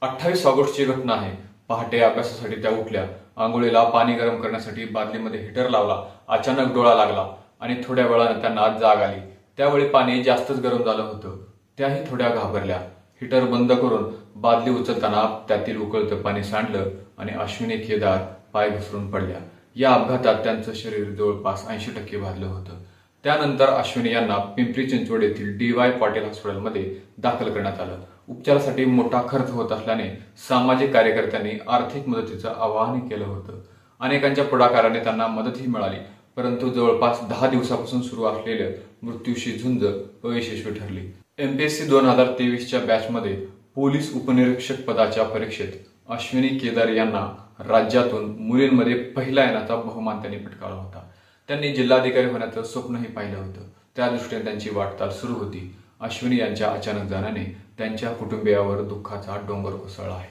28 ऑगस्टची घटना आहे। पहाटे अभ्यासासाठी त्या उठल्या, आंघोळीला पाणी गरम करण्यासाठी बादलीमध्ये हीटर लावला। अचानक डोळा लागला आणि थोड्या वेळाने त्यांना जाग आली। त्यावेळी पाणी जास्तच गरम झालं होतं। त्याही थोड्या घाबरल्या। हीटर बंद करून बादली उचलताना त्यातील उकळतं पाणी सांडलं आणि अश्विनी केदार पाय घसरून पडल्या। या अपघातात त्यांचं शरीर जवळपास 80% भाजलं होतं। त्यानंतर अश्विनी यांना पिंपरी चिंचवड येथील DY पाटील हॉस्पिटलमध्ये दाखल करण्यात आलं। उपचारासाठी मोठा खर्च होत असल्याने सामाजिक कार्यकर्त्यांनी आर्थिक मदतीचं आवाहन केलं होतं। अनेकांच्या पुढाकाराने त्यांना मदतही मिळाली, परंतु जवळपास 10 दिवसापासून सुरू असलेल्या मृत्यूशी झुंज अयशस्वी ठरली। MPSC 2023च्या बॅचमध्ये पोलीस उपनिरीक्षक पदाच्या परीक्षेत अश्विनी केदार यांना राज्यातून मुलींमध्ये पहिला येण्याचा बहुमान त्यांनी पटकावला होता। त्यांनी जिल्हाधिकारी होण्याचं स्वप्नही पाहिलं होतं। त्या दृष्टीने त्यांची वाटचाल सुरू होती। अश्विनी यांच्या अचानक जाण्याने त्यांच्या कुटुंबियावर दुःखाचा डोंगर कोसळला आहे।